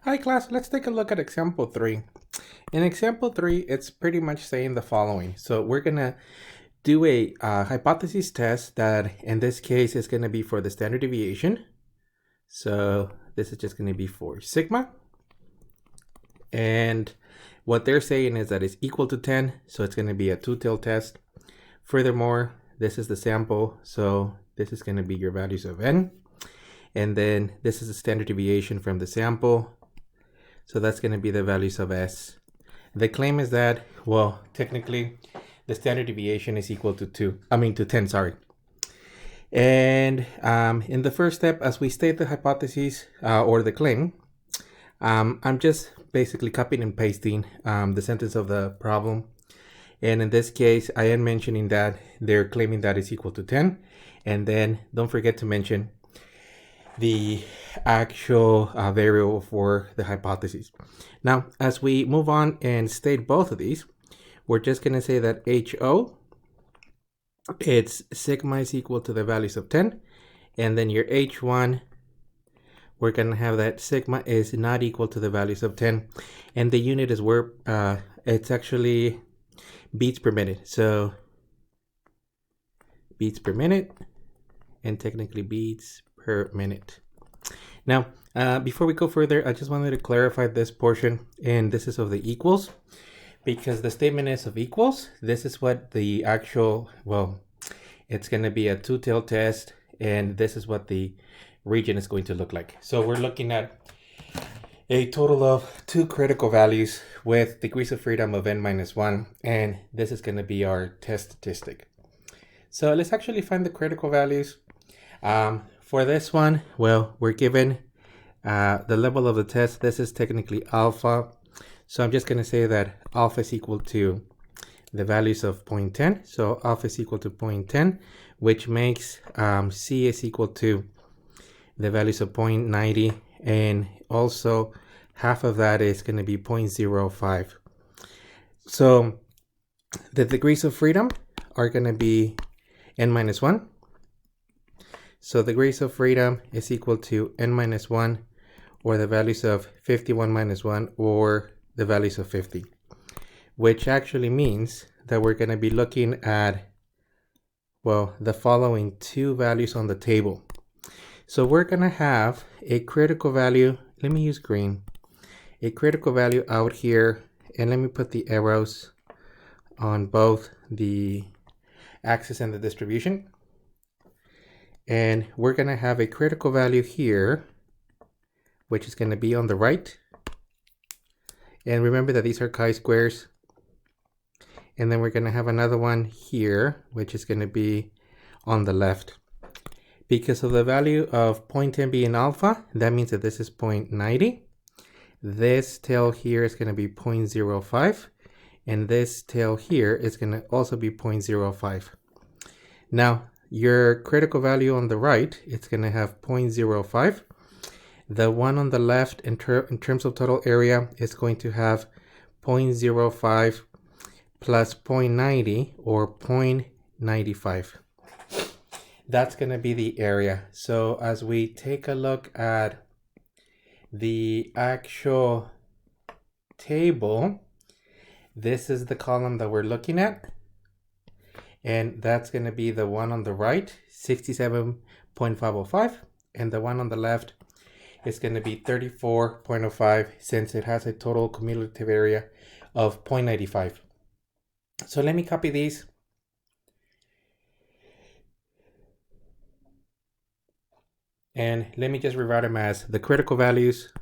Hi class, let's take a look at example 3. In example 3, it's pretty much saying the following. So we're going to do a hypothesis test that in this case is going to be for the standard deviation. So this is just going to be for sigma. And what they're saying is that it's equal to 10, so it's going to be a two-tailed test. Furthermore, this is the sample, so this is going to be your values of n. And then this is the standard deviation from the sample. So that's going to be the values of S. The claim is that, well, technically the standard deviation is equal to 10, sorry. And in the first step, as we state the hypothesis or the claim, I'm just basically copying and pasting the sentence of the problem. And in this case, I am mentioning that they're claiming that it's equal to 10. And then don't forget to mention the actual variable for the hypothesis. Now, as we move on and state both of these, we're just going to say that HO, it's sigma is equal to the values of 10. And then your H1, we're going to have that sigma is not equal to the values of 10. And the unit is where it's actually beats per minute. So beats per minute and technically beats per minute. Now, before we go further, I just wanted to clarify this portion, and this is of the equals, because the statement is of equals. This is what the actual, well, it's going to be a two-tailed test, and this is what the region is going to look like. So we're looking at a total of 2 critical values with degrees of freedom of n-1, and this is going to be our test statistic. So let's actually find the critical values. For this one, well, we're given the level of the test. This is technically alpha. So I'm just going to say that alpha is equal to the values of 0.10. So alpha is equal to 0.10, which makes C is equal to the values of 0.90. And also half of that is going to be 0.05. So the degrees of freedom are going to be n-1. So the degrees of freedom is equal to n-1, or the values of 51 minus 1, or the values of 50, which actually means that we're going to be looking at, well, the following 2 values on the table. So we're going to have a critical value. Let me use green. A critical value out here, and let me put the arrows on both the axis and the distribution. And we're going to have a critical value here, which is going to be on the right. And remember that these are chi-squares. And then we're going to have another one here, which is going to be on the left. Because of the value of 0.10 being alpha, that means that this is 0.90. This tail here is going to be 0.05. And this tail here is going to also be 0.05. Now, your critical value on the right, it's going to have 0.05. The one on the left, in terms of total area, is going to have 0.05 plus 0.90, or 0.95. That's going to be the area. So as we take a look at the actual table, this is the column that we're looking at. And that's going to be the one on the right, 67.505. And the one on the left is going to be 34.05, since it has a total cumulative area of 0.95. So let me copy these. And let me just rewrite them as the critical values.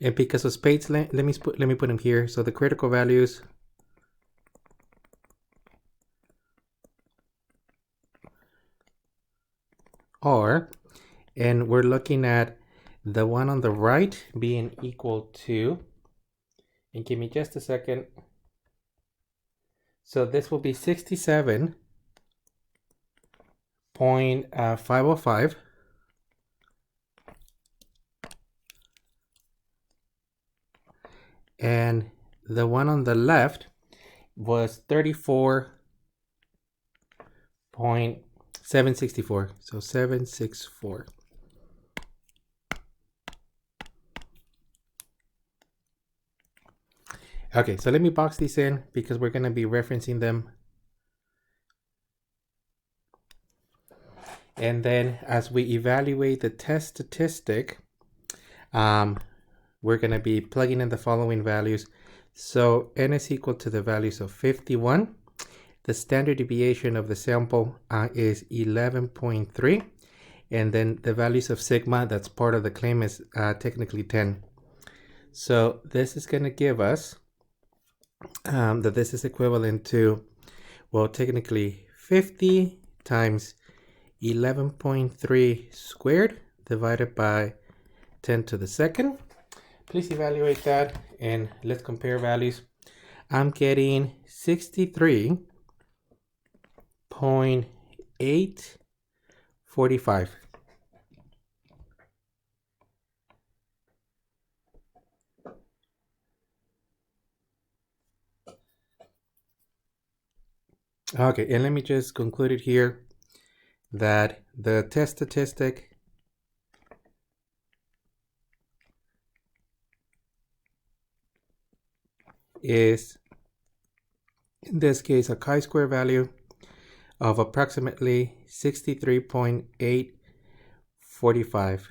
And because of space, let me put them here. So the critical values are, and we're looking at the one on the right being equal to, and give me just a second. So this will be 67.505. And the one on the left was 34.764. So 764. Okay, so let me box these in because we're going to be referencing them. And then as we evaluate the test statistic, we're going to be plugging in the following values. So n is equal to the values of 51. The standard deviation of the sample is 11.3. And then the values of sigma, that's part of the claim, is technically 10. So this is going to give us that this is equivalent to, well, technically 50 times 11.3 squared divided by 10 to the second. Please evaluate that and let's compare values. I'm getting 63.845. Okay, and let me just conclude it here that the test statistic is, in this case, a chi-square value of approximately 63.845.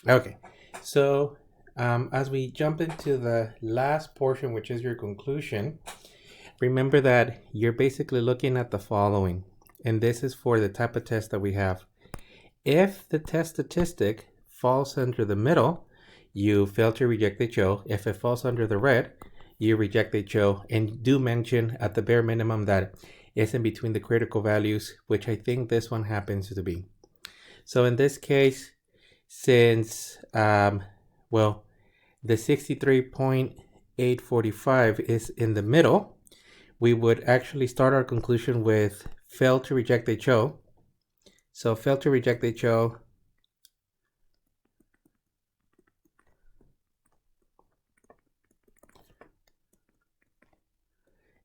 Okay, so as we jump into the last portion, which is your conclusion, remember that you're basically looking at the following, and this is for the type of test that we have. If the test statistic falls under the middle, you fail to reject HO. If it falls under the red, you reject HO, and do mention at the bare minimum that it's in between the critical values, which I think this one happens to be. So in this case, since, well, the 63.845 is in the middle, we would actually start our conclusion with fail to reject HO. So fail to reject HO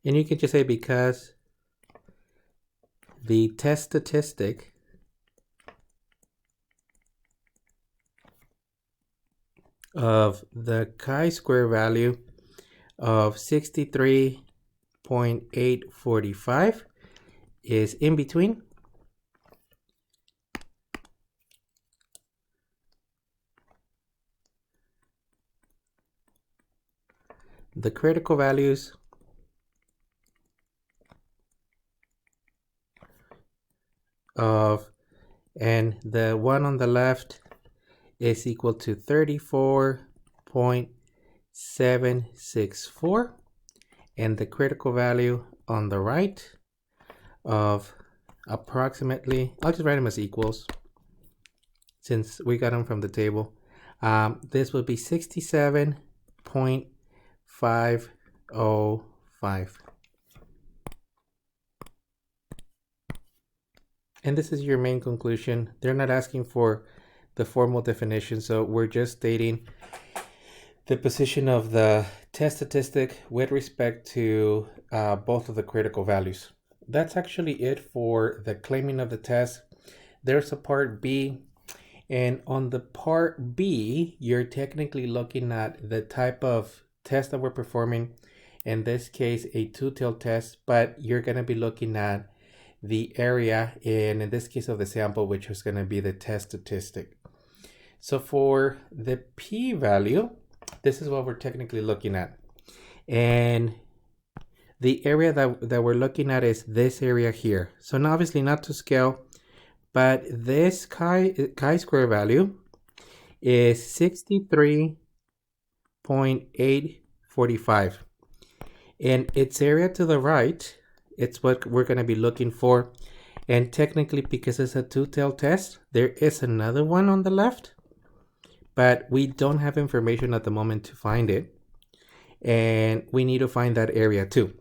and you can just say because the test statistic of the chi-square value of 63.845 is in between the critical values of, and the one on the left is equal to 34.764, and the critical value on the right of approximately, I'll just write them as equals since we got them from the table. This would be 67.505. And this is your main conclusion. They're not asking for the formal definition, so we're just stating the position of the test statistic with respect to both of the critical values. That's actually it for the claiming of the test. There's a part B, and on the part B, you're technically looking at the type of test that we're performing. In this case, a two-tailed test, but you're going to be looking at the area, and in this case of the sample, which is going to be the test statistic. So for the p-value, this is what we're technically looking at. And the area that we're looking at is this area here. So now obviously not to scale, but this chi-square value is 63.845. And its area to the right, it's what we're going to be looking for. And technically, because it's a two-tailed test, there is another one on the left, but we don't have information at the moment to find it. And we need to find that area too.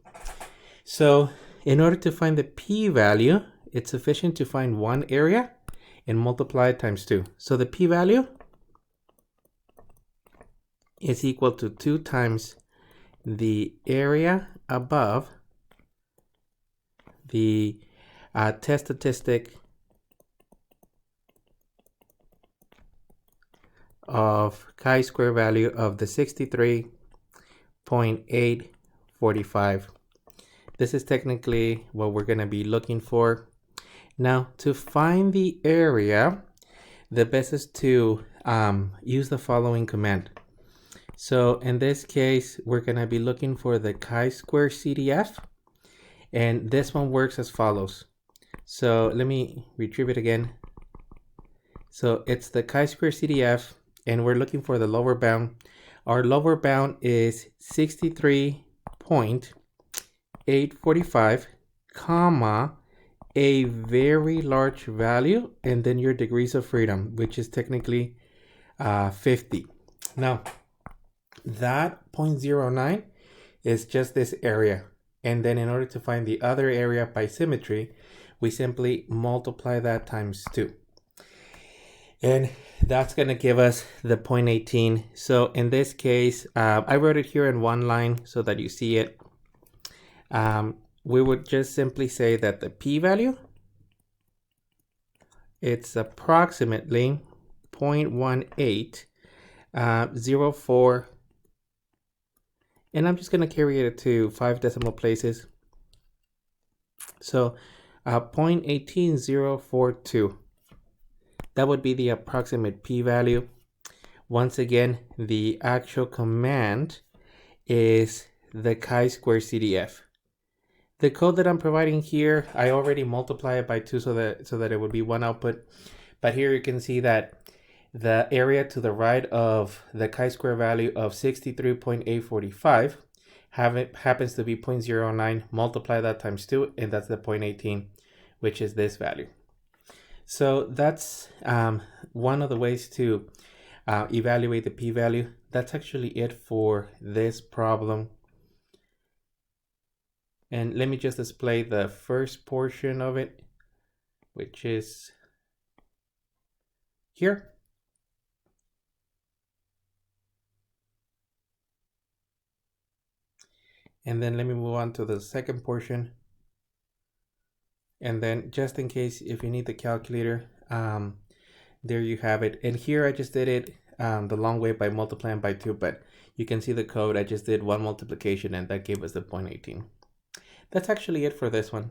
So in order to find the p-value, it's sufficient to find one area and multiply it times 2. So the p-value is equal to 2 times the area above the test statistic of chi-square value of the 63.845. This is technically what we're going to be looking for. Now, to find the area, the best is to use the following command. So in this case, we're going to be looking for the chi-square CDF, and this one works as follows. So let me retrieve it again. So it's the chi-square CDF, and we're looking for the lower bound. Our lower bound is 63.845, comma, a very large value, and then your degrees of freedom, which is technically 50. Now, that 0.09 is just this area. And then in order to find the other area by symmetry, we simply multiply that times 2. And that's going to give us the 0.18. So in this case, I wrote it here in one line so that you see it. We would just simply say that the p-value, it's approximately 0.1804. And I'm just going to carry it to 5 decimal places. So 0.18042. That would be the approximate p-value. Once again, the actual command is the chi-square CDF. The code that I'm providing here, I already multiply it by 2 so that it would be one output. But here you can see that the area to the right of the chi-square value of 63.845 happens to be 0.09. Multiply that times 2, and that's the 0.18, which is this value. So that's one of the ways to evaluate the p-value. That's actually it for this problem. And let me just display the first portion of it, which is here. And then let me move on to the second portion. And then just in case if you need the calculator, there you have it. And here I just did it the long way by multiplying by 2, but you can see the code. I just did one multiplication and that gave us the 0.18. That's actually it for this one.